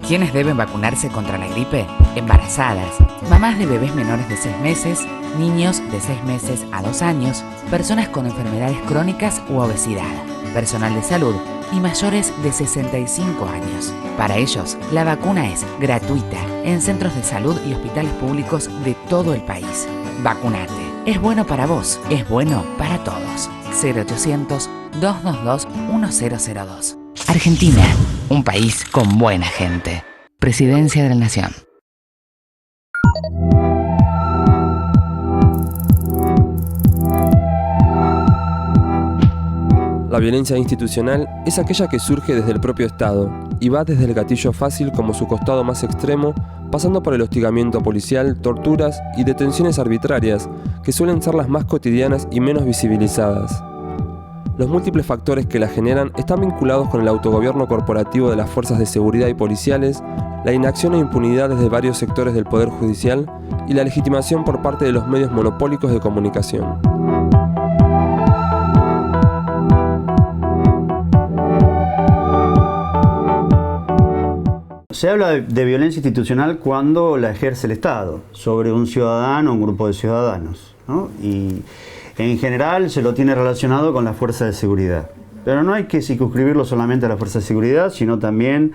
¿Quiénes deben vacunarse contra la gripe? Embarazadas, mamás de bebés menores de 6 meses, niños de 6 meses a 2 años, personas con enfermedades crónicas u obesidad, personal de salud y mayores de 65 años. Para ellos, la vacuna es gratuita en centros de salud y hospitales públicos de todo el país. Vacunate. Es bueno para vos, es bueno para todos. 0800-222-1002. Argentina, un país con buena gente. Presidencia de la Nación. La violencia institucional es aquella que surge desde el propio Estado y va desde el gatillo fácil como su costado más extremo, pasando por el hostigamiento policial, torturas y detenciones arbitrarias, que suelen ser las más cotidianas y menos visibilizadas. Los múltiples factores que la generan están vinculados con el autogobierno corporativo de las fuerzas de seguridad y policiales, la inacción e impunidad desde varios sectores del Poder Judicial y la legitimación por parte de los medios monopólicos de comunicación. Se habla de violencia institucional cuando la ejerce el Estado sobre un ciudadano o un grupo de ciudadanos, ¿no? Y en general se lo tiene relacionado con la fuerza de seguridad. Pero no hay que circunscribirlo solamente a la fuerza de seguridad, sino también,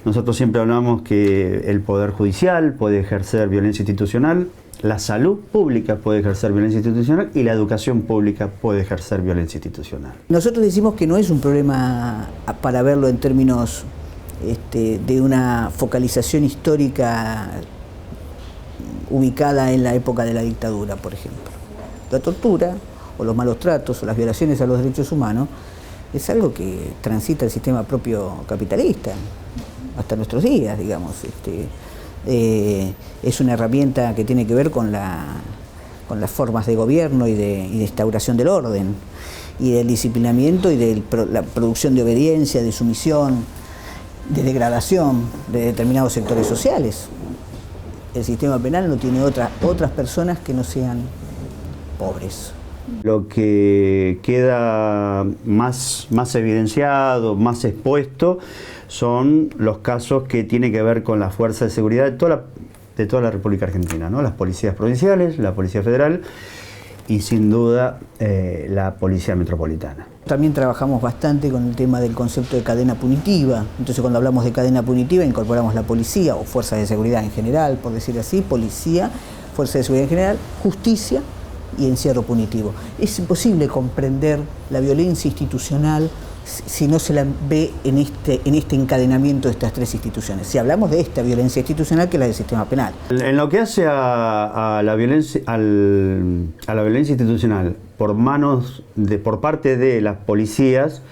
nosotros siempre hablamos que el Poder Judicial puede ejercer violencia institucional, la salud pública puede ejercer violencia institucional y la educación pública puede ejercer violencia institucional. Nosotros decimos que no es un problema para verlo en términos de una focalización histórica ubicada en la época de la dictadura, por ejemplo. La tortura, o los malos tratos, o las violaciones a los derechos humanos, es algo que transita el sistema propio capitalista, hasta nuestros días, digamos. Es una herramienta que tiene que ver con las formas de gobierno y de instauración del orden, y del disciplinamiento y de la producción de obediencia, de sumisión, de degradación de determinados sectores sociales. El sistema penal no tiene otras personas que no sean pobres. Lo que queda más evidenciado, más expuesto, son los casos que tienen que ver con la fuerza de seguridad de toda la República Argentina, ¿no? Las policías provinciales, la Policía Federal y sin duda la Policía Metropolitana. También trabajamos bastante con el tema del concepto de cadena punitiva. Entonces, cuando hablamos de cadena punitiva, incorporamos la policía o fuerzas de seguridad en general, por decir así, policía, fuerzas de seguridad en general, justicia y encierro punitivo. Es imposible comprender la violencia institucional si no se la ve en este encadenamiento de estas tres instituciones. Si hablamos de esta violencia institucional, que es la del sistema penal. En lo que hace a la violencia institucional por parte de las policías,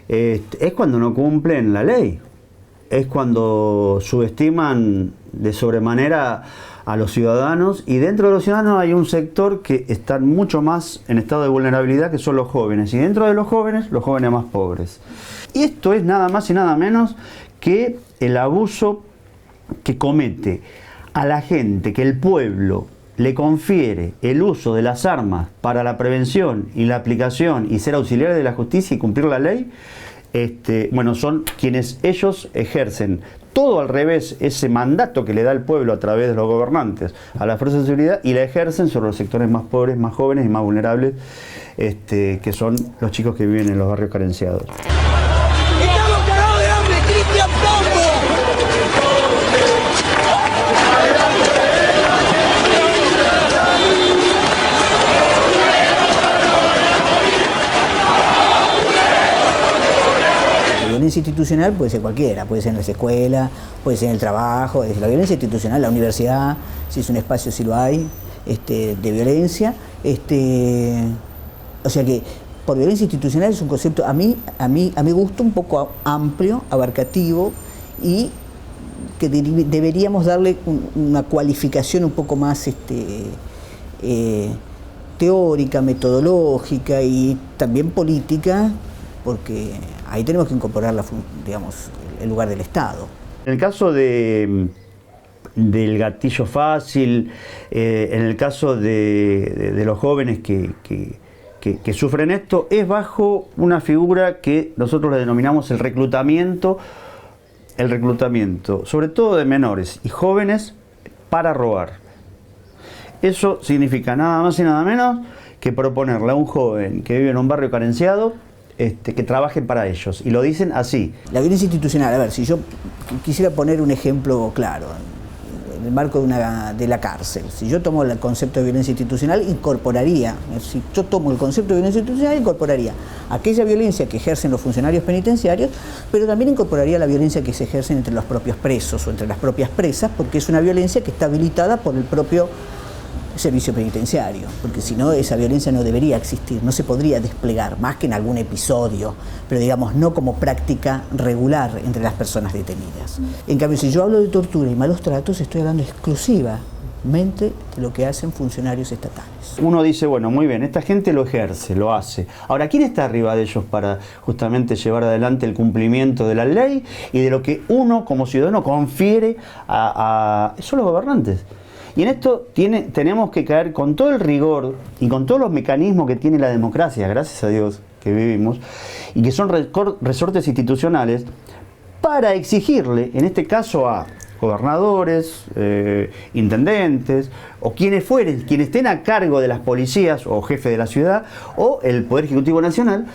es cuando no cumplen la ley, es cuando subestiman de sobremanera a los ciudadanos, y dentro de los ciudadanos hay un sector que está mucho más en estado de vulnerabilidad, que son los jóvenes, y dentro de los jóvenes más pobres. Y esto es nada más y nada menos que el abuso que comete a la gente, que el pueblo le confiere el uso de las armas para la prevención y la aplicación y ser auxiliares de la justicia y cumplir la ley, bueno, son quienes ellos ejercen todo al revés, ese mandato que le da el pueblo a través de los gobernantes a la fuerza de seguridad, y la ejercen sobre los sectores más pobres, más jóvenes y más vulnerables, que son los chicos que viven en los barrios carenciados. ¡Estamos cagados de hambre! ¡Cristian Pombo! La violencia institucional puede ser cualquiera, puede ser en las escuelas, puede ser en el trabajo. La violencia institucional, la universidad, si es un espacio, si lo hay, de violencia. O sea que por violencia institucional es un concepto a mi gusto un poco amplio, abarcativo, y que deberíamos darle una cualificación un poco más teórica, metodológica y también política, porque ahí tenemos que incorporar el lugar del Estado. En el caso del gatillo fácil, en el caso de los jóvenes que sufren esto, es bajo una figura que nosotros le denominamos el reclutamiento, sobre todo de menores y jóvenes, para robar. Eso significa nada más y nada menos que proponerle a un joven que vive en un barrio carenciado que trabajen para ellos, y lo dicen así. La violencia institucional, a ver, si yo quisiera poner un ejemplo claro, en el marco de la cárcel, si yo tomo el concepto de violencia institucional, incorporaría aquella violencia que ejercen los funcionarios penitenciarios, pero también incorporaría la violencia que se ejerce entre los propios presos o entre las propias presas, porque es una violencia que está habilitada por el propio servicio penitenciario, porque si no, esa violencia no debería existir, no se podría desplegar, más que en algún episodio, pero digamos no como práctica regular entre las personas detenidas. En cambio, si yo hablo de tortura y malos tratos, estoy hablando exclusivamente de lo que hacen funcionarios estatales. Uno dice, bueno, muy bien, esta gente lo ejerce, lo hace. Ahora, ¿quién está arriba de ellos para justamente llevar adelante el cumplimiento de la ley y de lo que uno como ciudadano confiere son los gobernantes? Y en esto tenemos que caer con todo el rigor y con todos los mecanismos que tiene la democracia, gracias a Dios que vivimos, y que son resortes institucionales, para exigirle, en este caso a gobernadores, intendentes, o quienes estén a cargo de las policías, o jefe de la ciudad, o el Poder Ejecutivo Nacional,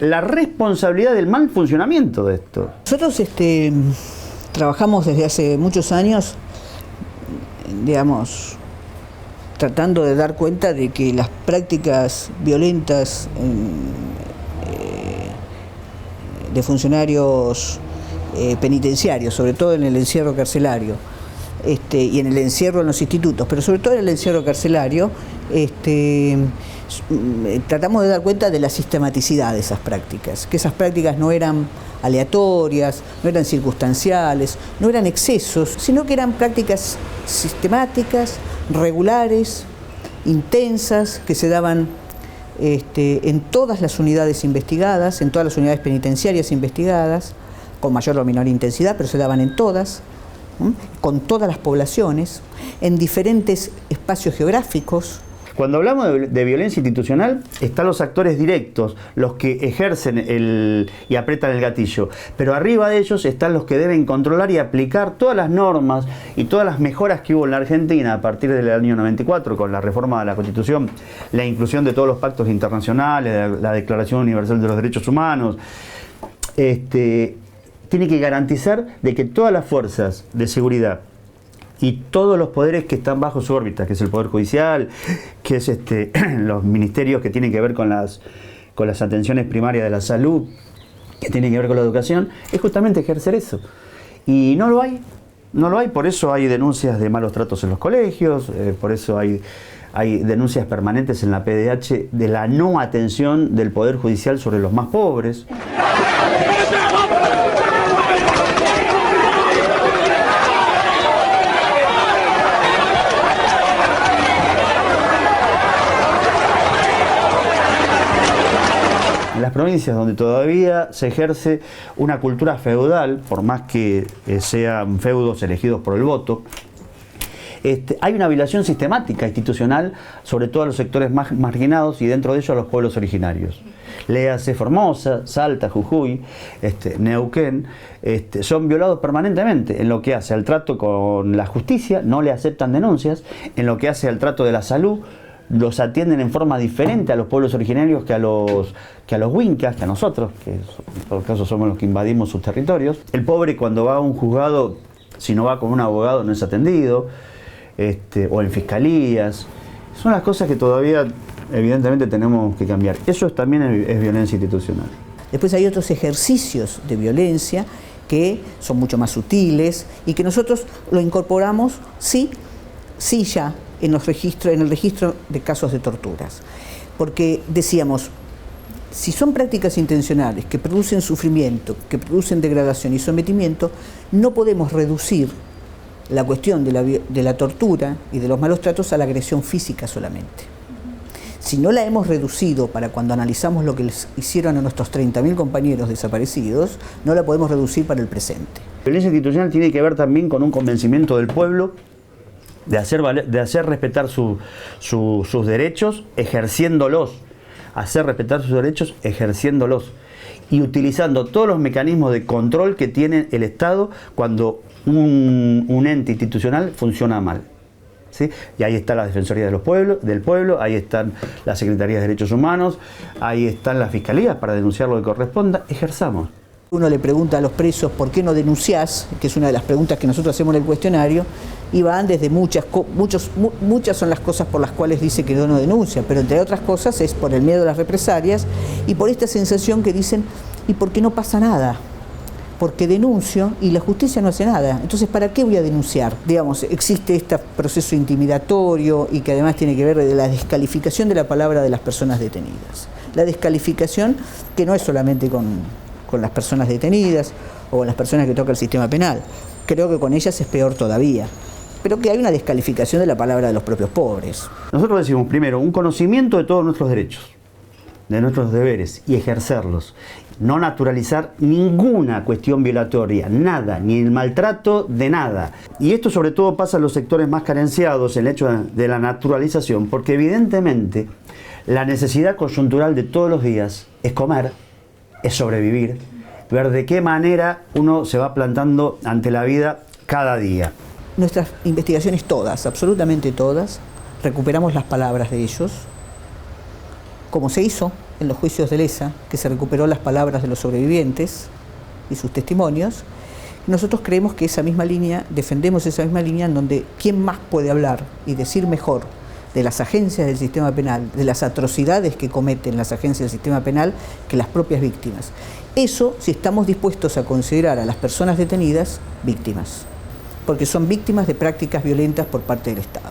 la responsabilidad del mal funcionamiento de esto. Nosotros trabajamos desde hace muchos años, digamos, tratando de dar cuenta de que las prácticas violentas de funcionarios penitenciarios, sobre todo en el encierro carcelario, y en el encierro en los institutos, pero sobre todo en el encierro carcelario, tratamos de dar cuenta de la sistematicidad de esas prácticas, que esas prácticas no eran aleatorias, no eran circunstanciales, no eran excesos, sino que eran prácticas sistemáticas, regulares, intensas, que se daban en todas las unidades investigadas, en todas las unidades penitenciarias investigadas, con mayor o menor intensidad, pero se daban en todas, con todas las poblaciones, en diferentes espacios geográficos. Cuando hablamos de violencia institucional, están los actores directos, los que ejercen y apretan el gatillo, pero arriba de ellos están los que deben controlar y aplicar todas las normas y todas las mejoras que hubo en la Argentina a partir del año 94, con la reforma de la Constitución, la inclusión de todos los pactos internacionales, la Declaración Universal de los Derechos Humanos. Tiene que garantizar de que todas las fuerzas de seguridad y todos los poderes que están bajo su órbita, que es el Poder Judicial, que es los ministerios que tienen que ver con las atenciones primarias de la salud, que tienen que ver con la educación, es justamente ejercer eso. Y no lo hay, por eso hay denuncias de malos tratos en los colegios, por eso hay denuncias permanentes en la PDH de la no atención del Poder Judicial sobre los más pobres. En las provincias donde todavía se ejerce una cultura feudal, por más que sean feudos elegidos por el voto, hay una violación sistemática institucional sobre todo a los sectores más marginados y dentro de ellos a los pueblos originarios. Léase Formosa, Salta, Jujuy, Neuquén, son violados permanentemente en lo que hace al trato con la justicia, no le aceptan denuncias, en lo que hace al trato de la salud, los atienden en forma diferente a los pueblos originarios que a los huincas, que a nosotros, que en todo caso somos los que invadimos sus territorios. El pobre cuando va a un juzgado, si no va con un abogado no es atendido, o en fiscalías. Son las cosas que todavía evidentemente tenemos que cambiar. Eso también es violencia institucional. Después hay otros ejercicios de violencia que son mucho más sutiles y que nosotros lo incorporamos, sí ya en el registro de casos de torturas. Porque decíamos, si son prácticas intencionales que producen sufrimiento, que producen degradación y sometimiento, no podemos reducir la cuestión de la tortura y de los malos tratos a la agresión física solamente. Si no la hemos reducido para cuando analizamos lo que les hicieron a nuestros 30.000 compañeros desaparecidos, no la podemos reducir para el presente. La violencia institucional tiene que ver también con un convencimiento del pueblo de hacer respetar sus derechos, ejerciéndolos. Hacer respetar sus derechos, ejerciéndolos. Y utilizando todos los mecanismos de control que tiene el Estado cuando un ente institucional funciona mal. ¿Sí? Y ahí está la Defensoría del Pueblo, ahí están las Secretarías de Derechos Humanos, ahí están las Fiscalías para denunciar lo que corresponda. Ejerzamos. Uno le pregunta a los presos ¿por qué no denunciás?, que es una de las preguntas que nosotros hacemos en el cuestionario, y van desde muchas son las cosas por las cuales dice que no denuncia, pero entre otras cosas es por el miedo a las represalias y por esta sensación que dicen, ¿y por qué no pasa nada? Porque denuncio y la justicia no hace nada. Entonces, ¿para qué voy a denunciar? Digamos, existe este proceso intimidatorio y que además tiene que ver de la descalificación de la palabra de las personas detenidas. La descalificación que no es solamente con las personas detenidas o con las personas que toca el sistema penal. Creo que con ellas es peor todavía. Pero que hay una descalificación de la palabra de los propios pobres. Nosotros decimos, primero, un conocimiento de todos nuestros derechos, de nuestros deberes y ejercerlos. No naturalizar ninguna cuestión violatoria, nada, ni el maltrato de nada. Y esto sobre todo pasa en los sectores más carenciados, el hecho de la naturalización, porque evidentemente la necesidad coyuntural de todos los días es comer, es sobrevivir, ver de qué manera uno se va plantando ante la vida cada día. Nuestras investigaciones todas, absolutamente todas, recuperamos las palabras de ellos, como se hizo en los juicios de Lesa, que se recuperó las palabras de los sobrevivientes y sus testimonios. Nosotros creemos que esa misma línea, defendemos esa misma línea en donde quién más puede hablar y decir mejor de las agencias del sistema penal, de las atrocidades que cometen las agencias del sistema penal que las propias víctimas. Eso si estamos dispuestos a considerar a las personas detenidas víctimas, porque son víctimas de prácticas violentas por parte del Estado.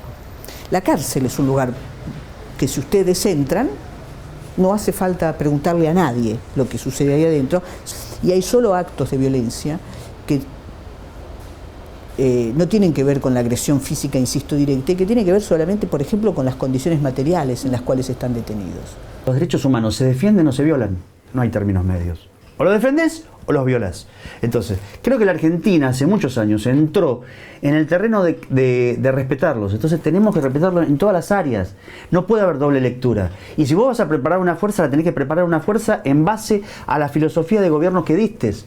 La cárcel es un lugar que si ustedes entran, no hace falta preguntarle a nadie lo que sucede ahí adentro, y hay solo actos de violencia que no tienen que ver con la agresión física, insisto, directa, y que tienen que ver solamente, por ejemplo, con las condiciones materiales en las cuales están detenidos. Los derechos humanos se defienden o se violan, no hay términos medios. O los defendés o los violás. Entonces, creo que la Argentina hace muchos años entró en el terreno de respetarlos. Entonces tenemos que respetarlos en todas las áreas. No puede haber doble lectura. Y si vos vas a preparar una fuerza, la tenés que preparar una fuerza en base a la filosofía de gobierno que distes.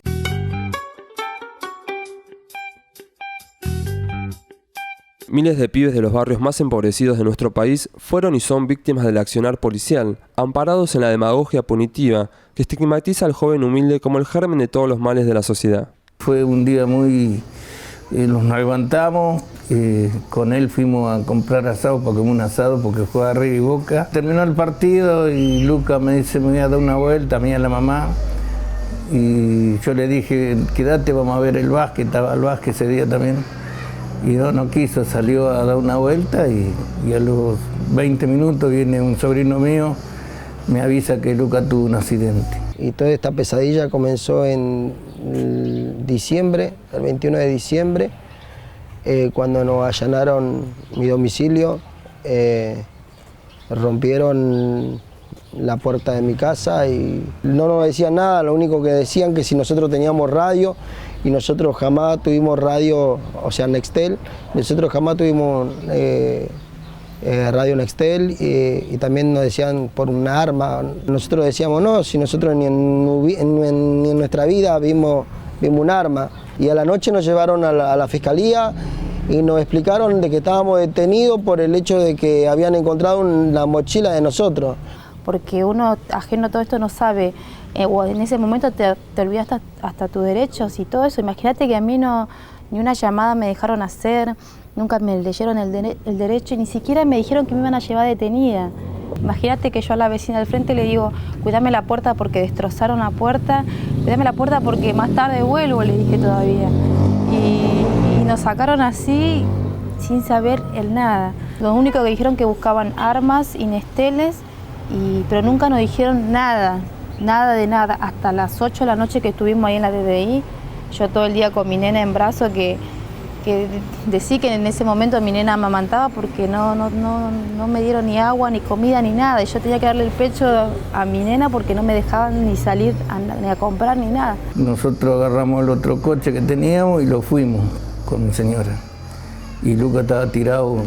Miles de pibes de los barrios más empobrecidos de nuestro país fueron y son víctimas del accionar policial, amparados en la demagogia punitiva que estigmatiza al joven humilde como el germen de todos los males de la sociedad. Fue un día muy... nos levantamos, con él fuimos a comprar asado, porque un asado, porque juega River y Boca. Terminó el partido y Luca me dice, me voy a dar una vuelta, a mí y a la mamá. Y yo le dije, quédate, vamos a ver el básquet, estaba el básquet ese día también. Y no quiso, salió a dar una vuelta y a los 20 minutos viene un sobrino mío, me avisa que Luca tuvo un accidente. Y toda esta pesadilla comenzó en diciembre, el 21 de diciembre, cuando nos allanaron mi domicilio, rompieron la puerta de mi casa y no nos decían nada, lo único que decían que si nosotros teníamos radio, y nosotros jamás tuvimos radio, o sea, Nextel, nosotros jamás tuvimos radio Nextel y también nos decían por una arma. Nosotros decíamos no, si nosotros ni en nuestra vida vimos un arma. Y a la noche nos llevaron a la fiscalía y nos explicaron de que estábamos detenidos por el hecho de que habían encontrado la mochila de nosotros. Porque uno ajeno a todo esto no sabe, o en ese momento te olvidaste hasta tus derechos y todo eso. Imagínate que a mí ni una llamada me dejaron hacer, nunca me leyeron el derecho y ni siquiera me dijeron que me iban a llevar detenida. Imagínate que yo a la vecina del frente le digo, cuídame la puerta porque destrozaron la puerta, cuídame la puerta porque más tarde vuelvo, le dije todavía. Y nos sacaron así sin saber el nada. Lo único que dijeron que buscaban armas y nexteles, pero nunca nos dijeron nada de nada. Hasta las 8 de la noche que estuvimos ahí en la DDI, yo todo el día con mi nena en brazos, que decí que en ese momento mi nena amamantaba porque no me dieron ni agua, ni comida, ni nada. Y yo tenía que darle el pecho a mi nena porque no me dejaban ni salir ni a comprar ni nada. Nosotros agarramos el otro coche que teníamos y lo fuimos con mi señora. Y Lucas estaba tirado,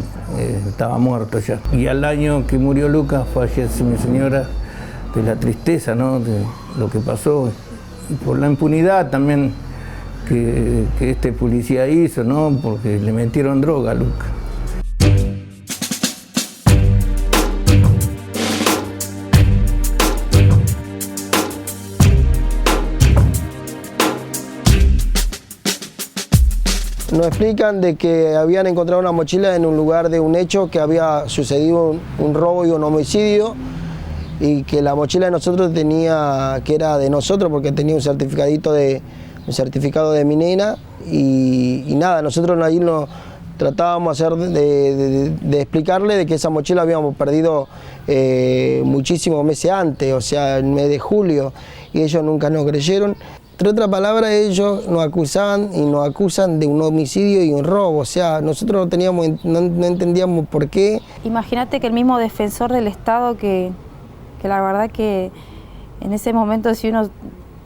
estaba muerto ya. Y al año que murió Lucas, fallece mi señora de la tristeza, ¿no? De lo que pasó. Y por la impunidad también que este policía hizo, ¿no? Porque le metieron droga a Lucas. Nos explican de que habían encontrado una mochila en un lugar de un hecho, que había sucedido un robo y un homicidio, y que la mochila de nosotros que era de nosotros porque tenía un certificado de mi nena, y nada, nosotros ahí nos tratábamos de explicarle de que esa mochila habíamos perdido muchísimos meses antes, o sea, el mes de julio, y ellos nunca nos creyeron. Entre otras palabras, ellos nos acusaban y nos acusan de un homicidio y un robo, o sea, nosotros no entendíamos por qué. Imagínate que el mismo defensor del Estado, que la verdad que en ese momento si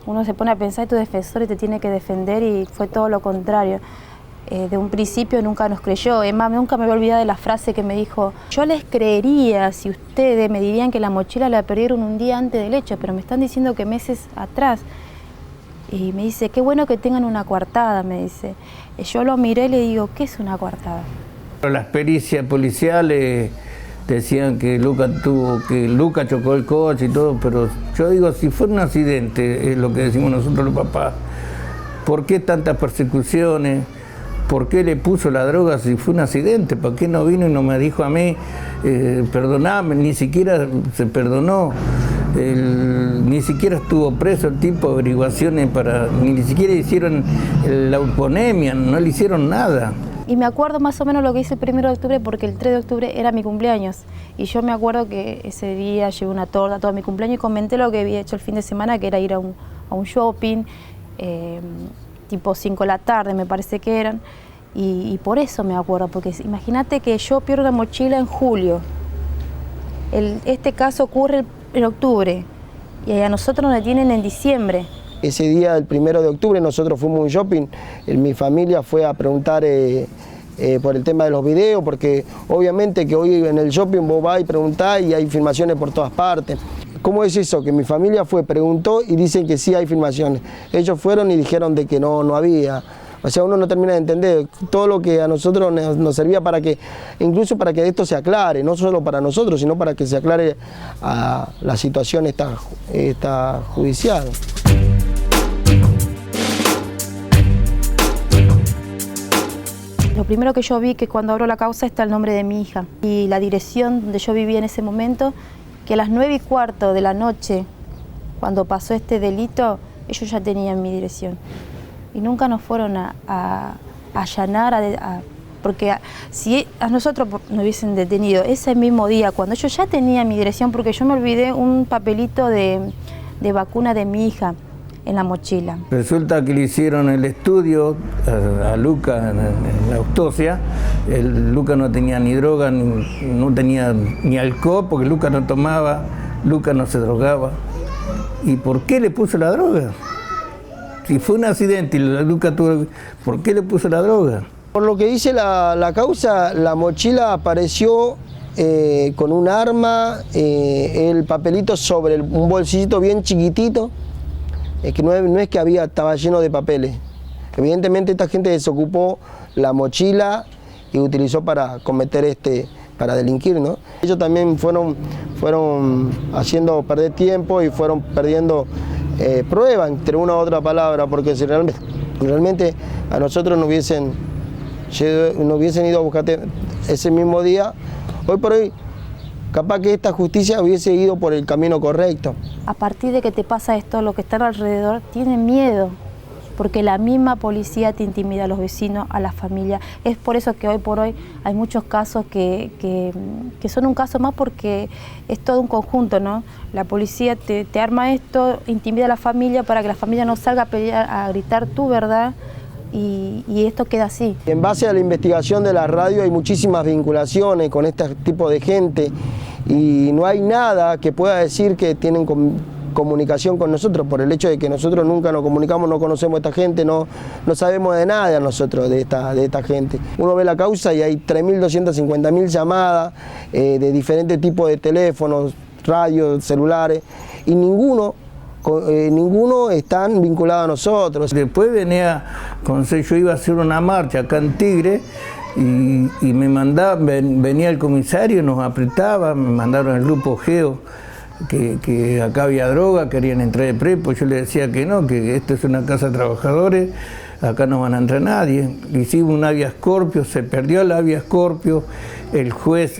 uno se pone a pensar y tu defensor te tiene que defender, y fue todo lo contrario. De un principio nunca nos creyó. Es más, nunca me voy a olvidar de la frase que me dijo: yo les creería si ustedes me dirían que la mochila la perdieron un día antes del hecho, pero me están diciendo que meses atrás. Y me dice, qué bueno que tengan una coartada, me dice. Yo lo miré y le digo, ¿qué es una coartada? Las pericias policiales decían que Lucas chocó el coche y todo, pero yo digo, si fue un accidente, es lo que decimos nosotros los papás, ¿por qué tantas persecuciones? ¿Por qué le puso la droga si fue un accidente? ¿Por qué no vino y no me dijo a mí, perdoname? Ni siquiera se perdonó. Ni siquiera estuvo preso el tipo de averiguaciones ni siquiera hicieron la euponemia, no le hicieron nada. Y me acuerdo más o menos lo que hice el 1 de octubre, porque el 3 de octubre era mi cumpleaños. Y yo me acuerdo que ese día llevé una torta todo mi cumpleaños y comenté lo que había hecho el fin de semana, que era ir a un shopping, tipo 5 de la tarde me parece que eran. Y por eso me acuerdo, porque imagínate que yo pierdo la mochila en julio. Este caso ocurre en octubre y a nosotros nos detienen en diciembre. Ese día, el 1 de octubre, nosotros fuimos a un shopping, mi familia fue a preguntar por el tema de los videos, porque obviamente que hoy en el shopping vos vas y preguntás y hay filmaciones por todas partes. ¿Cómo es eso? Que mi familia preguntó y dicen que sí hay filmaciones. Ellos fueron y dijeron de que no había. O sea, uno no termina de entender todo lo que a nosotros nos servía incluso para que esto se aclare, no solo para nosotros, sino para que se aclare a la situación esta judicial. Lo primero que yo vi, que cuando abro la causa está el nombre de mi hija y la dirección donde yo vivía en ese momento, que a las 9:15 de la noche, cuando pasó este delito, ellos ya tenían mi dirección. Y nunca nos fueron a allanar, porque si a nosotros nos hubiesen detenido ese mismo día, cuando ellos ya tenían mi dirección, porque yo me olvidé un papelito de vacuna de mi hija en la mochila. Resulta que le hicieron el estudio a Lucas en la autopsia. Lucas no tenía ni droga, no tenía ni alcohol, porque Lucas no tomaba, Lucas no se drogaba. ¿Y por qué le puso la droga? Si fue un accidente y Lucas tuvo... ¿Por qué le puso la droga? Por lo que dice la causa, la mochila apareció con un arma, el papelito sobre un bolsillito bien chiquitito, que no es que estaba lleno de papeles. Evidentemente esta gente desocupó la mochila y utilizó para cometer para delinquir, ¿no? Ellos también fueron haciendo perder tiempo y fueron perdiendo prueba, entre una u otra palabra, porque si realmente a nosotros nos hubiesen ido a buscar ese mismo día, hoy por hoy, capaz que esta justicia hubiese ido por el camino correcto. A partir de que te pasa esto, los que están alrededor tienen miedo, porque la misma policía te intimida a los vecinos, a la familia. Es por eso que hoy por hoy hay muchos casos que son un caso más, porque es todo un conjunto, ¿no? La policía te arma esto, intimida a la familia para que la familia no salga a pelear, a gritar tu verdad, y esto queda así. En base a la investigación de la radio hay muchísimas vinculaciones con este tipo de gente y no hay nada que pueda decir que tienen comunicación con nosotros, por el hecho de que nosotros nunca nos comunicamos, no conocemos a esta gente, no sabemos de nada de nosotros, de esta gente. Uno ve la causa y hay 3.250.000 llamadas de diferentes tipos de teléfonos, radios, celulares, y ninguno están vinculados a nosotros. Después venía, yo iba a hacer una marcha acá en Tigre y me mandaban, venía el comisario, nos apretaba, me mandaron el grupo Geo, que acá había droga, querían entrar de prepo. Yo le decía que no, que esto es una casa de trabajadores, acá no van a entrar nadie. Hicimos un habeas corpus, se perdió el habeas corpus, el juez,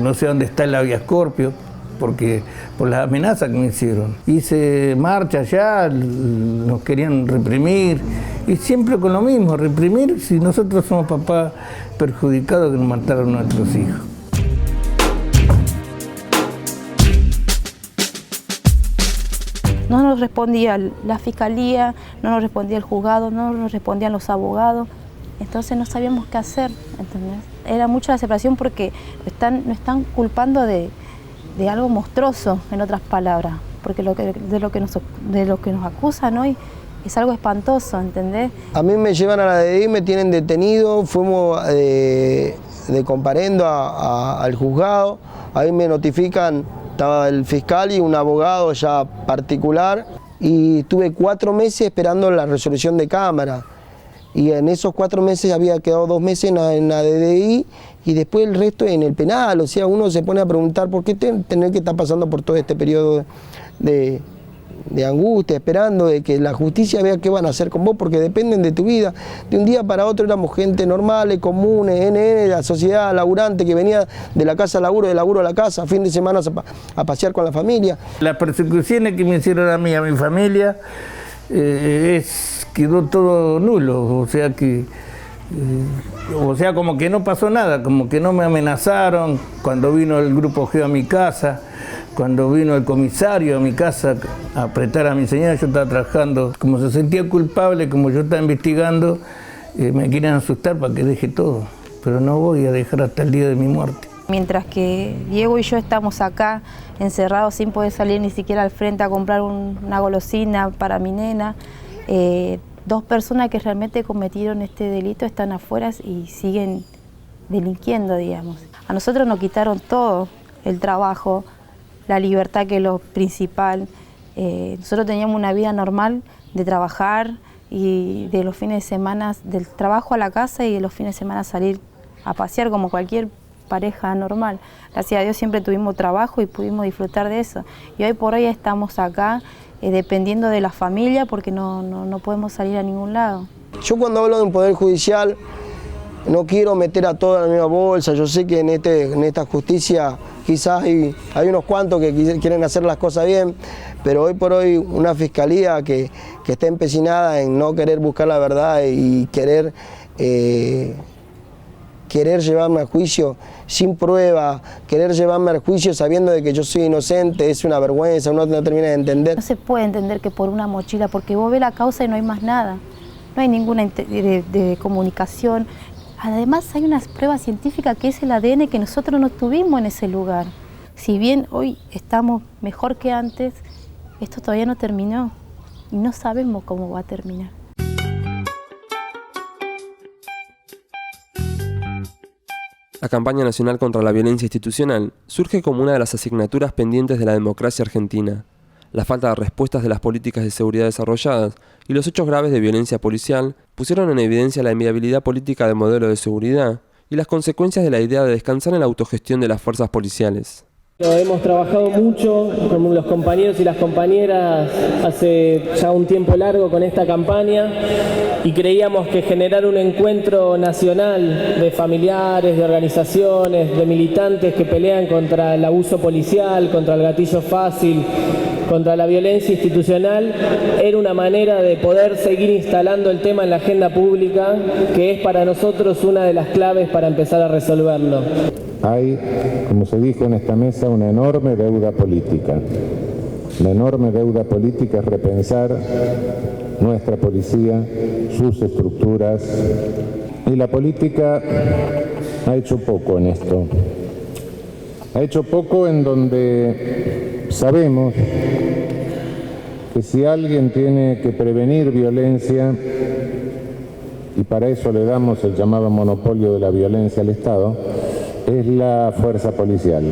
no sé dónde está el habeas corpus, porque por las amenazas que me hicieron. Hice marcha allá, nos querían reprimir, y siempre con lo mismo, reprimir si nosotros somos papás perjudicados que nos mataron a nuestros hijos. No nos respondía la fiscalía, no nos respondía el juzgado, no nos respondían los abogados. Entonces no sabíamos qué hacer, ¿entendés? Era mucha la separación porque nos están culpando de algo monstruoso, en otras palabras, porque de lo que nos acusan hoy es algo espantoso, ¿entendés? A mí me llevan a la DDI, me tienen detenido, fuimos de comparendo al juzgado, ahí me notifican, estaba el fiscal y un abogado ya particular, y estuve 4 meses esperando la resolución de cámara. Y en esos 4 meses había quedado 2 meses en la DDI y después el resto en el penal. O sea, uno se pone a preguntar por qué tener que estar pasando por todo este periodo de angustia, esperando de que la justicia vea qué van a hacer con vos, porque dependen de tu vida. De un día para otro éramos gente normal, comunes, NN, de la sociedad laburante que venía de la casa al laburo, de laburo a la casa, fin de semana a pasear con la familia. Las persecuciones que me hicieron a mí y a mi familia quedó todo nulo, o sea como que no pasó nada, como que no me amenazaron cuando vino el grupo Geo a mi casa, cuando vino el comisario a mi casa a apretar a mi señora. Yo estaba trabajando, como se sentía culpable, como yo estaba investigando, me querían asustar para que deje todo, pero no voy a dejar hasta el día de mi muerte. Mientras que Diego y yo estamos acá encerrados sin poder salir ni siquiera al frente a comprar una golosina para mi nena, 2 personas que realmente cometieron este delito están afuera y siguen delinquiendo, digamos. A nosotros nos quitaron todo, el trabajo, la libertad, que es lo principal. Nosotros teníamos una vida normal de trabajar y de los fines de semana, del trabajo a la casa y de los fines de semana salir a pasear como cualquier pareja normal. Gracias a Dios siempre tuvimos trabajo y pudimos disfrutar de eso. Y hoy por hoy estamos acá dependiendo de la familia porque no podemos salir a ningún lado. Yo cuando hablo de un poder judicial no quiero meter a toda la misma bolsa. Yo sé que en esta justicia quizás hay unos cuantos que quieren hacer las cosas bien, pero hoy por hoy una fiscalía que está empecinada en no querer buscar la verdad y querer llevarme a juicio sin prueba, querer llevarme al juicio sabiendo de que yo soy inocente, es una vergüenza, uno no termina de entender. No se puede entender que por una mochila, porque vos ves la causa y no hay más nada, no hay ninguna de comunicación. Además hay unas pruebas científicas que es el ADN que nosotros no tuvimos en ese lugar. Si bien hoy estamos mejor que antes, esto todavía no terminó y no sabemos cómo va a terminar. La campaña nacional contra la violencia institucional surge como una de las asignaturas pendientes de la democracia argentina. La falta de respuestas de las políticas de seguridad desarrolladas y los hechos graves de violencia policial pusieron en evidencia la inviabilidad política del modelo de seguridad y las consecuencias de la idea de descansar en la autogestión de las fuerzas policiales. Hemos trabajado mucho con los compañeros y las compañeras hace ya un tiempo largo con esta campaña y creíamos que generar un encuentro nacional de familiares, de organizaciones, de militantes que pelean contra el abuso policial, contra el gatillo fácil, contra la violencia institucional, era una manera de poder seguir instalando el tema en la agenda pública, que es para nosotros una de las claves para empezar a resolverlo. Hay, como se dijo en esta mesa, una enorme deuda política. La enorme deuda política es repensar nuestra policía, sus estructuras, y la política ha hecho poco en esto. Ha hecho poco en donde sabemos que si alguien tiene que prevenir violencia, y para eso le damos el llamado monopolio de la violencia al Estado, es la fuerza policial.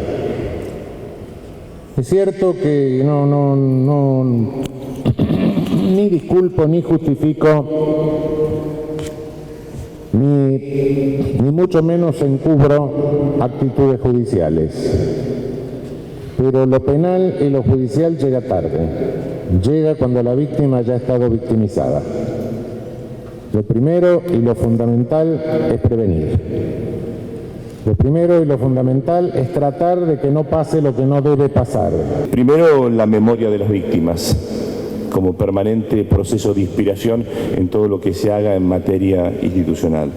Es cierto que no ni disculpo ni justifico ni mucho menos encubro actitudes judiciales, pero lo penal y lo judicial llega tarde, llega cuando la víctima ya ha estado victimizada. Lo primero y lo fundamental es prevenir. Lo primero y lo fundamental es tratar de que no pase lo que no debe pasar. Primero, la memoria de las víctimas, como permanente proceso de inspiración en todo lo que se haga en materia institucional.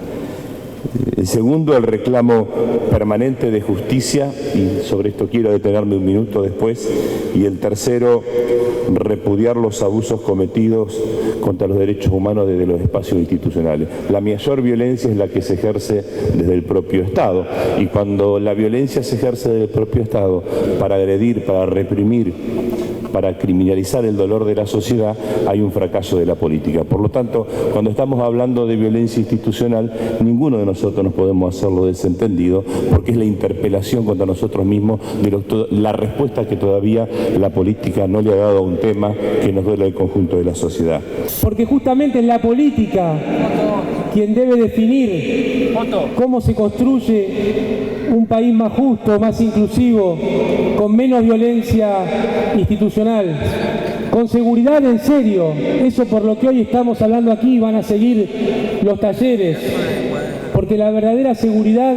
El segundo, el reclamo permanente de justicia, y sobre esto quiero detenerme un minuto después. Y el tercero, repudiar los abusos cometidos contra los derechos humanos desde los espacios institucionales. La mayor violencia es la que se ejerce desde el propio Estado, y cuando la violencia se ejerce desde el propio Estado para agredir, para reprimir, para criminalizar el dolor de la sociedad, hay un fracaso de la política. Por lo tanto, cuando estamos hablando de violencia institucional, ninguno de nosotros nos podemos hacerlo desentendido, porque es la interpelación contra nosotros mismos de la respuesta que todavía la política no le ha dado a un tema que nos duele al conjunto de la sociedad. Porque justamente es la política quien debe definir cómo se construye un país más justo, más inclusivo, con menos violencia institucional, con seguridad en serio. Eso por lo que hoy estamos hablando aquí, van a seguir los talleres, porque la verdadera seguridad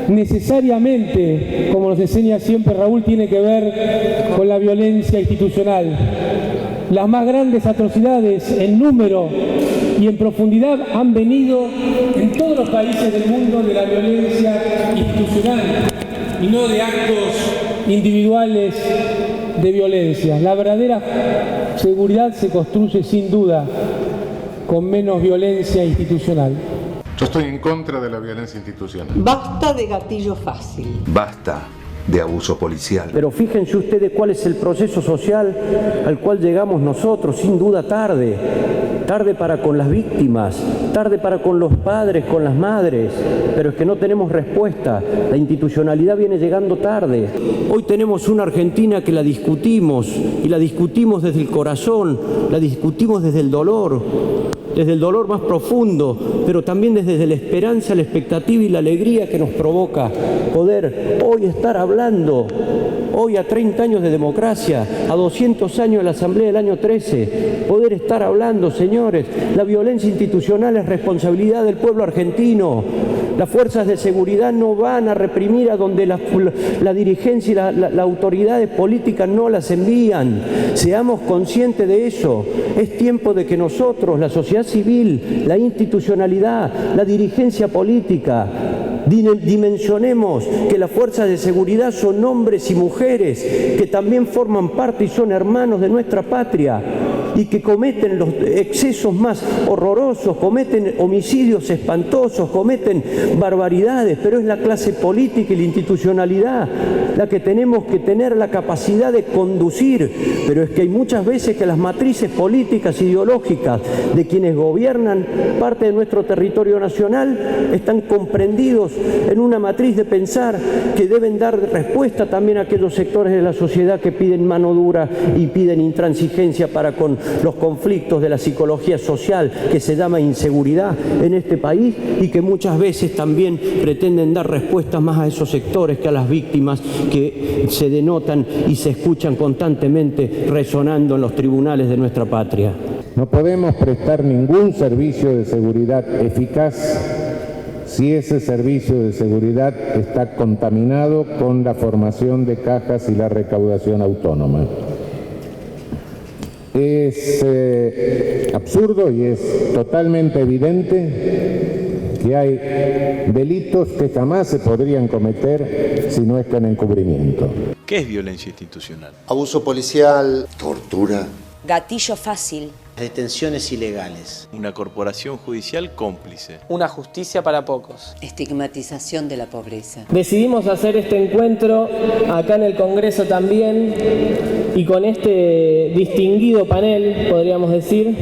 necesariamente, como nos enseña siempre Raúl, tiene que ver con la violencia institucional. Las más grandes atrocidades en número y en profundidad han venido en todos los países del mundo de la violencia institucional y no de actos individuales de violencia. La verdadera seguridad se construye sin duda con menos violencia institucional. Yo estoy en contra de la violencia institucional. Basta de gatillo fácil. Basta de abuso policial. Pero fíjense ustedes cuál es el proceso social al cual llegamos nosotros, sin duda tarde. Tarde para con las víctimas, tarde para con los padres, con las madres, pero es que no tenemos respuesta. La institucionalidad viene llegando tarde. Hoy tenemos una Argentina que la discutimos, y la discutimos desde el corazón, la discutimos desde el dolor más profundo, pero también desde la esperanza, la expectativa y la alegría que nos provoca poder hoy estar hablando, hoy a 30 años de democracia, a 200 años de la Asamblea del año 13, poder estar hablando, señores, la violencia institucional es responsabilidad del pueblo argentino. Las fuerzas de seguridad no van a reprimir a donde la dirigencia y las autoridades políticas no las envían. Seamos conscientes de eso. Es tiempo de que nosotros, la sociedad civil, la institucionalidad, la dirigencia política, dimensionemos que las fuerzas de seguridad son hombres y mujeres que también forman parte y son hermanos de nuestra patria. y que cometen los excesos más horrorosos, cometen homicidios espantosos, cometen barbaridades, pero es la clase política y la institucionalidad la que tenemos que tener la capacidad de conducir, pero es que hay muchas veces que las matrices políticas ideológicas de quienes gobiernan parte de nuestro territorio nacional están comprendidos en una matriz de pensar que deben dar respuesta también a aquellos sectores de la sociedad que piden mano dura y piden intransigencia para con los conflictos de la psicología social que se llama inseguridad en este país y que muchas veces también pretenden dar respuestas más a esos sectores que a las víctimas que se denotan y se escuchan constantemente resonando en los tribunales de nuestra patria. No podemos prestar ningún servicio de seguridad eficaz si ese servicio de seguridad está contaminado con la formación de cajas y la recaudación autónoma. Es absurdo y es totalmente evidente que hay delitos que jamás se podrían cometer si no es con encubrimiento. ¿Qué es violencia institucional? Abuso policial, tortura, gatillo fácil, detenciones ilegales, una corporación judicial cómplice, una justicia para pocos, estigmatización de la pobreza. Decidimos hacer este encuentro acá en el Congreso también y con este distinguido panel, podríamos decir,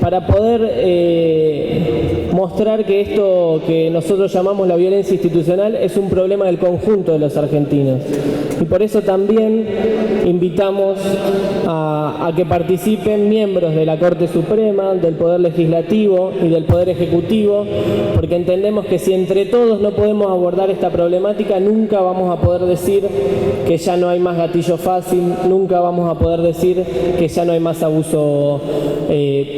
para poder mostrar que esto que nosotros llamamos la violencia institucional es un problema del conjunto de los argentinos. Y por eso también invitamos a que participen miembros de la Corte Suprema, del Poder Legislativo y del Poder Ejecutivo, porque entendemos que si entre todos no podemos abordar esta problemática, nunca vamos a poder decir que ya no hay más gatillo fácil, nunca vamos a poder decir que ya no hay más abuso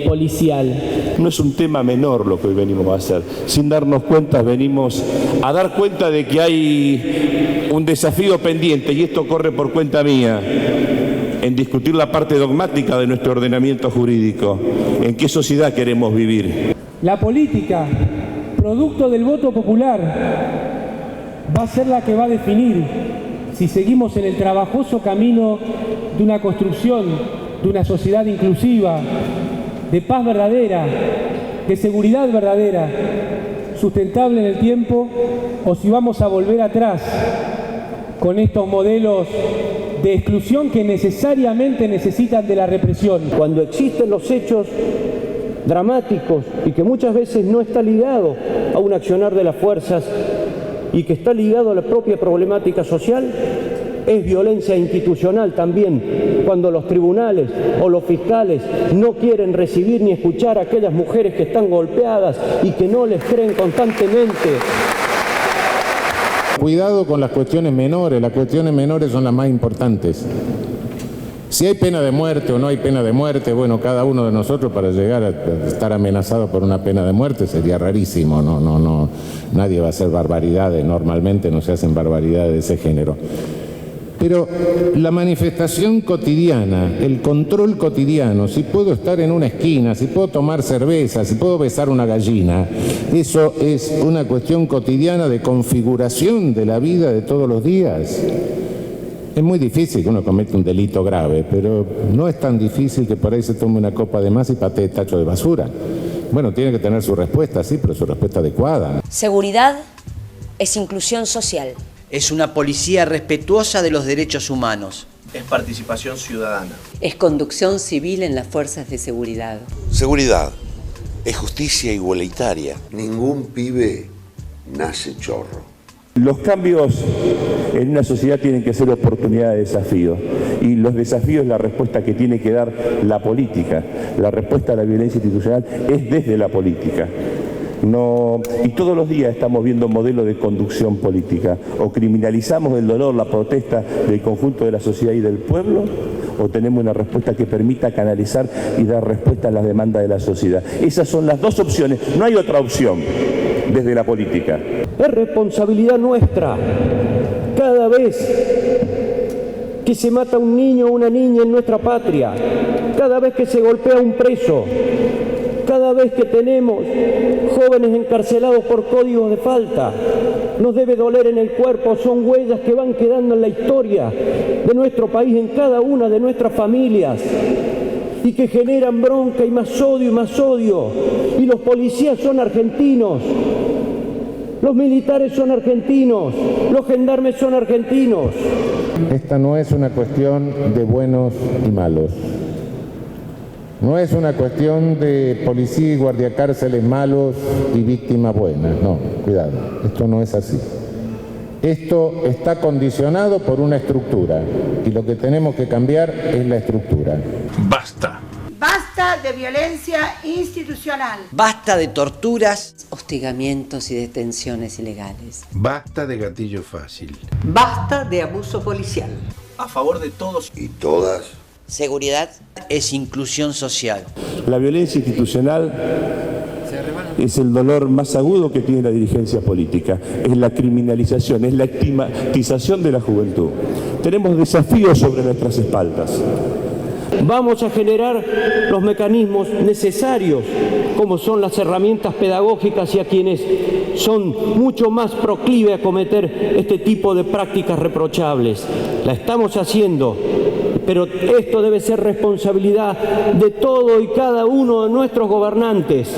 policial. No es un tema menor lo que hoy venimos a hacer. Sin darnos cuenta, venimos a dar cuenta de que hay un desafío pendiente, y esto corre por cuenta mía, en discutir la parte dogmática de nuestro ordenamiento jurídico. ¿En qué sociedad queremos vivir? La política, producto del voto popular, va a ser la que va a definir si seguimos en el trabajoso camino de una construcción de una sociedad inclusiva, de paz verdadera, de seguridad verdadera, sustentable en el tiempo, o si vamos a volver atrás con estos modelos de exclusión que necesariamente necesitan de la represión. Cuando existen los hechos dramáticos y que muchas veces no está ligado a un accionar de las fuerzas y que está ligado a la propia problemática social, es violencia institucional también, cuando los tribunales o los fiscales no quieren recibir ni escuchar a aquellas mujeres que están golpeadas y que no les creen constantemente. Cuidado con las cuestiones menores son las más importantes. Si hay pena de muerte o no hay pena de muerte, bueno, cada uno de nosotros para llegar a estar amenazado por una pena de muerte sería rarísimo, nadie va a hacer barbaridades, normalmente no se hacen barbaridades de ese género. Pero la manifestación cotidiana, el control cotidiano, si puedo estar en una esquina, si puedo tomar cerveza, si puedo besar una gallina, eso es una cuestión cotidiana de configuración de la vida de todos los días. Es muy difícil que uno cometa un delito grave, pero no es tan difícil que por ahí se tome una copa de más y patee tacho de basura. Bueno, tiene que tener su respuesta, sí, pero su respuesta adecuada. Seguridad es inclusión social. Es una policía respetuosa de los derechos humanos. Es participación ciudadana. Es conducción civil en las fuerzas de seguridad. Seguridad es justicia igualitaria. Ningún pibe nace chorro. Los cambios en una sociedad tienen que ser oportunidad de desafío, y los desafíos, la respuesta que tiene que dar la política, la respuesta a la violencia institucional es desde la política. Y todos los días estamos viendo modelos de conducción política. O criminalizamos el dolor, la protesta del conjunto de la sociedad y del pueblo, o tenemos una respuesta que permita canalizar y dar respuesta a las demandas de la sociedad. Esas son las dos opciones, no hay otra opción desde la política. Es responsabilidad nuestra, cada vez que se mata un niño o una niña en nuestra patria, cada vez que se golpea a un preso, cada vez que tenemos jóvenes encarcelados por códigos de falta, nos debe doler en el cuerpo, son huellas que van quedando en la historia de nuestro país, en cada una de nuestras familias. y que generan bronca y más odio y más odio. Y los policías son argentinos, los militares son argentinos, los gendarmes son argentinos. Esta no es una cuestión de buenos y malos. No es una cuestión de policía y guardiacárceles malos y víctimas buenas. No, cuidado, esto no es así. Esto está condicionado por una estructura y lo que tenemos que cambiar es la estructura. Basta. Basta de violencia institucional. Basta de torturas, hostigamientos y detenciones ilegales. Basta de gatillo fácil. Basta de abuso policial. A favor de todos y todas. Seguridad es inclusión social. La violencia institucional es el dolor más agudo que tiene la dirigencia política, es la criminalización, es la estigmatización de la juventud. Tenemos desafíos sobre nuestras espaldas. Vamos a generar los mecanismos necesarios, como son las herramientas pedagógicas y a quienes son mucho más proclives a cometer este tipo de prácticas reprochables. La estamos haciendo, pero esto debe ser responsabilidad de todo y cada uno de nuestros gobernantes.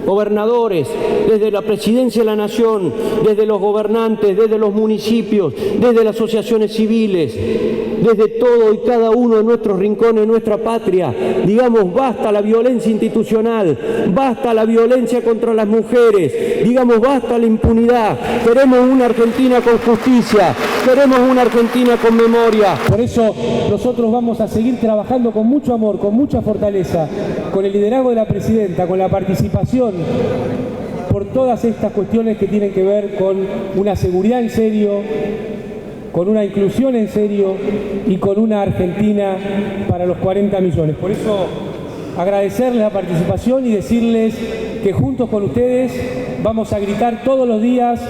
Gobernadores, desde la Presidencia de la Nación, desde los gobernantes, desde los municipios, desde las asociaciones civiles, desde todo y cada uno de nuestros rincones de nuestra patria, digamos basta la violencia institucional, basta la violencia contra las mujeres, digamos basta la impunidad. Queremos una Argentina con justicia, queremos una Argentina con memoria. Por eso nosotros vamos a seguir trabajando con mucho amor, con mucha fortaleza, con el liderazgo de la Presidenta, con la participación por todas estas cuestiones que tienen que ver con una seguridad en serio, con una inclusión en serio y con una Argentina para los 40 millones. Por eso agradecerles la participación y decirles que juntos con ustedes vamos a gritar todos los días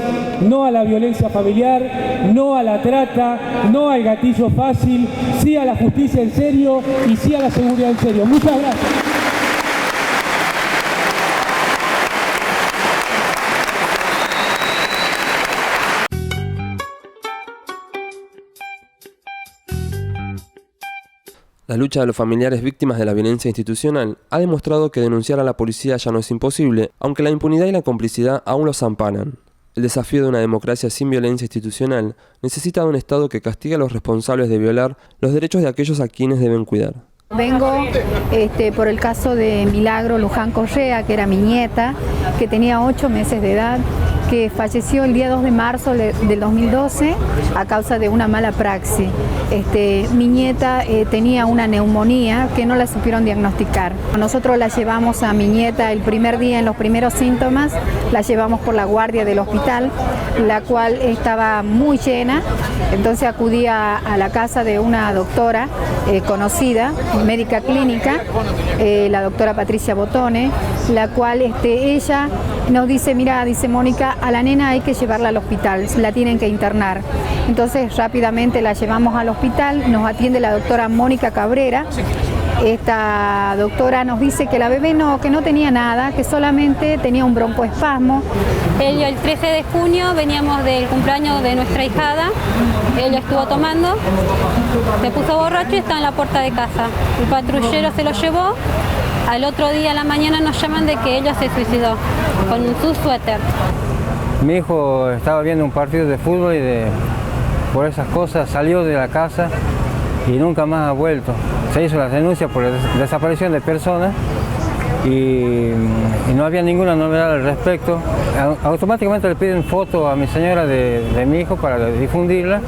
no a la violencia familiar, no a la trata, no al gatillo fácil, sí a la justicia en serio y sí a la seguridad en serio. Muchas gracias. La lucha de los familiares víctimas de la violencia institucional ha demostrado que denunciar a la policía ya no es imposible, aunque la impunidad y la complicidad aún los amparan. El desafío de una democracia sin violencia institucional necesita de un Estado que castigue a los responsables de violar los derechos de aquellos a quienes deben cuidar. Vengo por el caso de Milagro Luján Correa, que era mi nieta, que tenía 8 meses de edad, que falleció el día 2 de marzo del 2012 a causa de una mala praxis. Mi nieta tenía una neumonía que no la supieron diagnosticar. Nosotros la llevamos a mi nieta el primer día en los primeros síntomas, la llevamos por la guardia del hospital, la cual estaba muy llena, entonces acudí a la casa de una doctora conocida, médica clínica, la doctora Patricia Botone, la cual ella nos dice, mira, dice Mónica, a la nena hay que llevarla al hospital, la tienen que internar. Entonces rápidamente la llevamos al hospital, nos atiende la doctora Mónica Cabrera. Esta doctora nos dice que la bebé que no tenía nada, que solamente tenía un broncoespasmo. El 13 de junio veníamos del cumpleaños de nuestra hijada, ella estuvo tomando, se puso borracho y estaba en la puerta de casa. El patrullero se lo llevó, al otro día a la mañana nos llaman de que ella se suicidó con su suéter. Mi hijo estaba viendo un partido de fútbol y por esas cosas salió de la casa y nunca más ha vuelto. Se hizo la denuncia por desaparición de personas y no había ninguna novedad al respecto. Automáticamente le piden foto a mi señora de mi hijo para difundirla.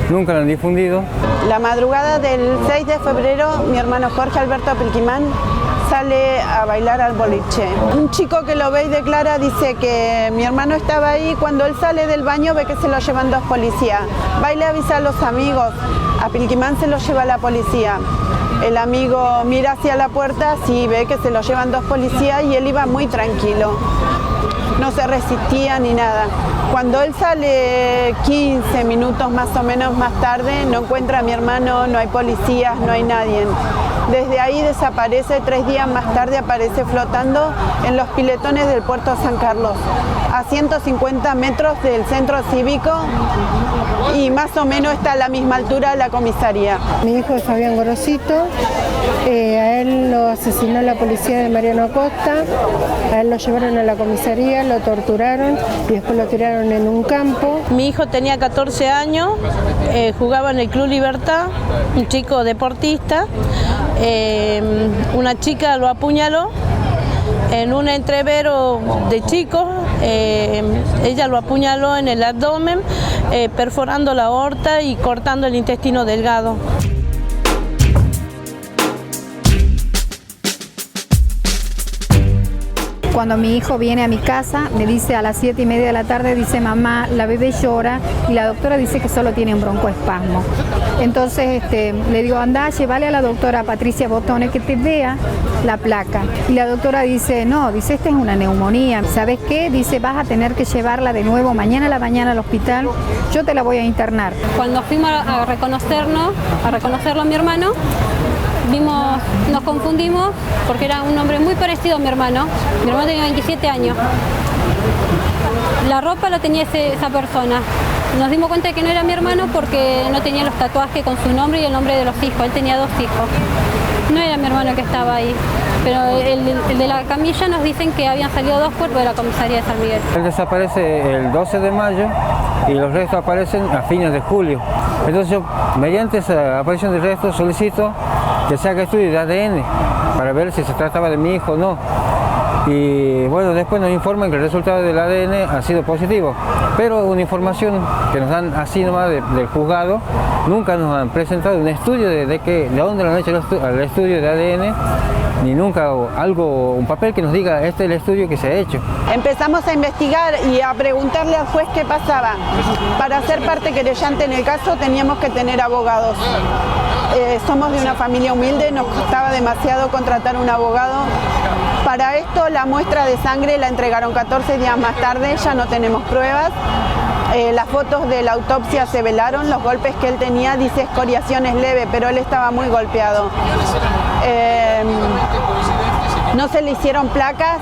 Nunca la han difundido. La madrugada del 6 de febrero, mi hermano Jorge Alberto Apilquimán sale a bailar al boliche. Un chico que lo ve y declara dice que mi hermano estaba ahí, cuando él sale del baño ve que se lo llevan 2 policías. Va y le avisa a los amigos, Apilquimán se lo lleva a la policía. El amigo mira hacia la puerta, sí, ve que se lo llevan 2 policías y él iba muy tranquilo. No se resistía ni nada. Cuando él sale 15 minutos más o menos más tarde, no encuentra a mi hermano, no hay policías, no hay nadie. Desde ahí desaparece, 3 días más tarde aparece flotando en los piletones del puerto San Carlos. a 150 metros del centro cívico y más o menos está a la misma altura de la comisaría. Mi hijo es Fabián Gorosito, a él lo asesinó la policía de Mariano Acosta, a él lo llevaron a la comisaría, lo torturaron y después lo tiraron en un campo. Mi hijo tenía 14 años, jugaba en el Club Libertad, un chico deportista, una chica lo apuñaló en un entrevero de chicos, ella lo apuñaló en el abdomen, perforando la aorta y cortando el intestino delgado. Cuando mi hijo viene a mi casa, me dice a las 7:30 de la tarde, dice mamá, la bebé llora y la doctora dice que solo tiene un broncoespasmo. Entonces le digo, anda, llévale a la doctora Patricia Botone que te vea la placa. Y la doctora dice, no, dice, esta es una neumonía. ¿Sabes qué? Dice, vas a tener que llevarla de nuevo mañana a la mañana al hospital, yo te la voy a internar. Cuando fuimos a reconocerlo a mi hermano, nos confundimos porque era un hombre muy parecido a mi hermano. Mi hermano tenía 27 años. La ropa la tenía esa persona. Nos dimos cuenta de que no era mi hermano porque no tenía los tatuajes con su nombre y el nombre de los hijos. Él tenía 2 hijos. No era mi hermano que estaba ahí. Pero el de la camilla nos dicen que habían salido 2 cuerpos de la comisaría de San Miguel. Él desaparece el 12 de mayo y los restos aparecen a fines de julio. Entonces yo, mediante esa aparición de restos, solicito que se haga estudio de ADN para ver si se trataba de mi hijo o no. Y bueno, después nos informan que el resultado del ADN ha sido positivo, pero una información que nos dan así nomás del juzgado, nunca nos han presentado un estudio de dónde lo han hecho el estudio de ADN, ni nunca un papel que nos diga este es el estudio que se ha hecho. Empezamos a investigar y a preguntarle al juez qué pasaba. Para ser parte querellante en el caso teníamos que tener abogados. Somos de una familia humilde, nos costaba demasiado contratar un abogado. Para esto la muestra de sangre la entregaron 14 días más tarde, ya no tenemos pruebas. Las fotos de la autopsia se velaron, los golpes que él tenía, dice escoriaciones leves, pero él estaba muy golpeado. No se le hicieron placas,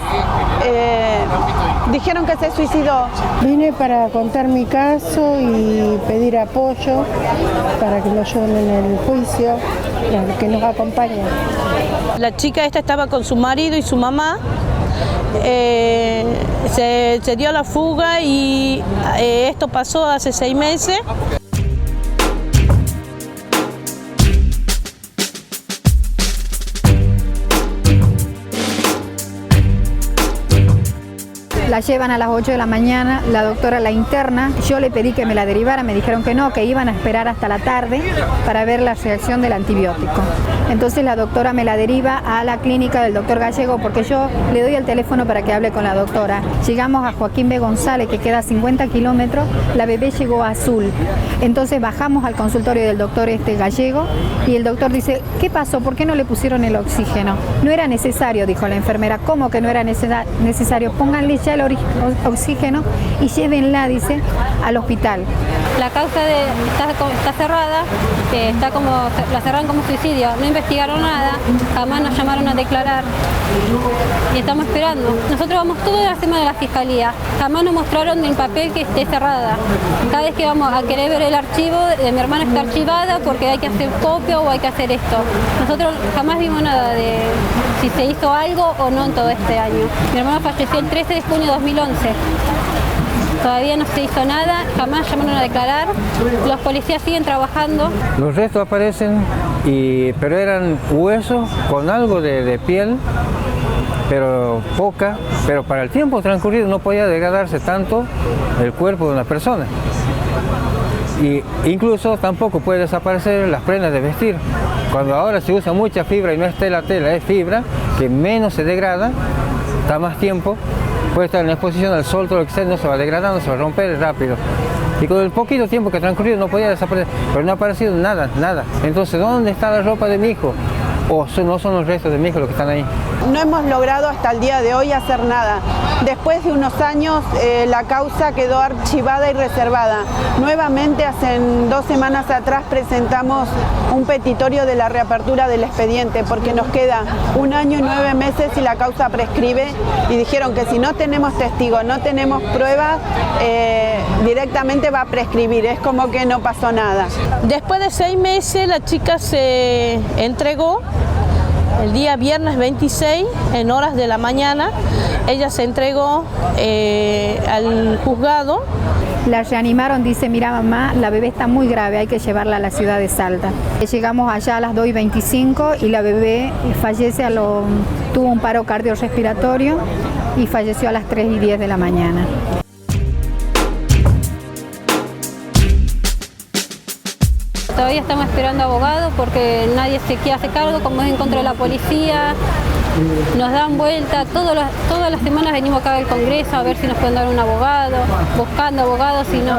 dijeron que se suicidó. Vine para contar mi caso y pedir apoyo para que lo lleven en el juicio, para que nos acompañen. La chica esta estaba con su marido y su mamá, se dio la fuga y esto pasó hace 6 meses. La llevan a las 8 de la mañana, la doctora la interna, yo le pedí que me la derivara, me dijeron que no, que iban a esperar hasta la tarde para ver la reacción del antibiótico. Entonces la doctora me la deriva a la clínica del doctor Gallego porque yo le doy el teléfono para que hable con la doctora. Llegamos a Joaquín B. González, que queda a 50 kilómetros, la bebé llegó a Azul. Entonces bajamos al consultorio del doctor Gallego y el doctor dice, ¿qué pasó? ¿Por qué no le pusieron el oxígeno? No era necesario, dijo la enfermera. ¿Cómo que no era necesario? Pónganle ya el oxígeno y llévenla, dice, al hospital. La causa está cerrada, la cerraron como suicidio, no investigaron nada, jamás nos llamaron a declarar y estamos esperando. Nosotros vamos toda la semana a la fiscalía, jamás nos mostraron el papel que esté cerrada. Cada vez que vamos a querer ver el archivo de mi hermana está archivada porque hay que hacer copia o hay que hacer esto. Nosotros jamás vimos nada de si se hizo algo o no en todo este año. Mi hermana falleció el 13 de junio de 2011. Todavía no se hizo nada, jamás llamaron a declarar, los policías siguen trabajando. Los restos aparecen, pero eran huesos con algo de piel, pero poca, pero para el tiempo transcurrido no podía degradarse tanto el cuerpo de una persona. Y incluso tampoco puede desaparecer las prendas de vestir. Cuando ahora se usa mucha fibra y no es tela, es fibra, que menos se degrada, está más tiempo, puede estar en exposición al sol, todo lo que sea, no se va degradando, se va a romper rápido. Y con el poquito tiempo que ha transcurrido no podía desaparecer, pero no ha aparecido nada. Entonces, ¿dónde está la ropa de mi hijo? o no son los restos de mi hijo los que están ahí. No hemos logrado hasta el día de hoy hacer nada. Después de unos años la causa quedó archivada y reservada. Nuevamente, hace 2 semanas atrás presentamos un petitorio de la reapertura del expediente porque nos queda 1 año y 9 meses y la causa prescribe, y dijeron que si no tenemos testigos, no tenemos pruebas, directamente va a prescribir, es como que no pasó nada. Después de 6 meses la chica se entregó. El día viernes 26, en horas de la mañana, ella se entregó al juzgado. La reanimaron, dice, mira mamá, la bebé está muy grave, hay que llevarla a la ciudad de Salta. Llegamos allá a las 2:25 y la bebé fallece, tuvo un paro cardiorrespiratorio y falleció a las 3:10 de la mañana. Todavía estamos esperando abogados porque nadie se quiere hacer cargo, como es en contra de la policía. Nos dan vuelta, todas las semanas venimos acá al Congreso a ver si nos pueden dar un abogado, buscando abogados, si no,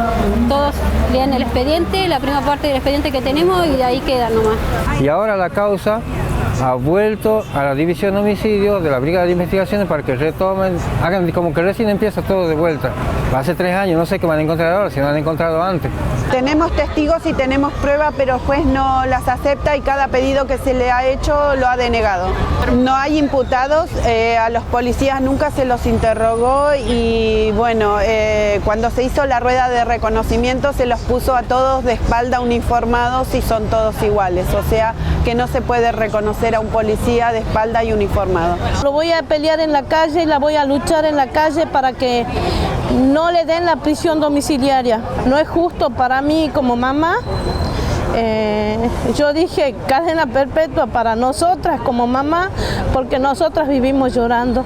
todos leen el expediente, la primera parte del expediente que tenemos, y de ahí quedan nomás. Y ahora la causa ha vuelto a la División de Homicidios de la Brigada de Investigaciones para que retomen, hagan como que recién empieza todo de vuelta. Hace 3 años, no sé qué van a encontrar ahora, si no han encontrado antes. Tenemos testigos y tenemos pruebas, pero el juez no las acepta y cada pedido que se le ha hecho lo ha denegado. No hay imputados, a los policías nunca se los interrogó y bueno, cuando se hizo la rueda de reconocimiento se los puso a todos de espalda uniformados y son todos iguales, o sea que no se puede reconocer a un policía de espalda y uniformado. Lo voy a pelear en la calle y la voy a luchar en la calle para que no le den la prisión domiciliaria. No es justo para mí como mamá. Yo dije cadena perpetua para nosotras como mamá, porque nosotras vivimos llorando.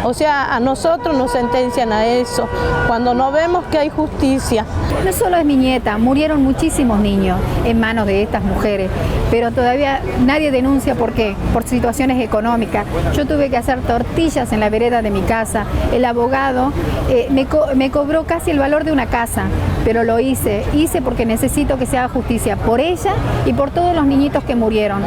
O sea, a nosotros nos sentencian a eso, cuando no vemos que hay justicia. No solo es mi nieta, murieron muchísimos niños en manos de estas mujeres, pero todavía nadie denuncia. ¿Por qué? Por situaciones económicas. Yo tuve que hacer tortillas en la vereda de mi casa. El abogado me cobró casi el valor de una casa, pero lo hice porque necesito que se haga justicia por ella y por todos los niñitos que murieron.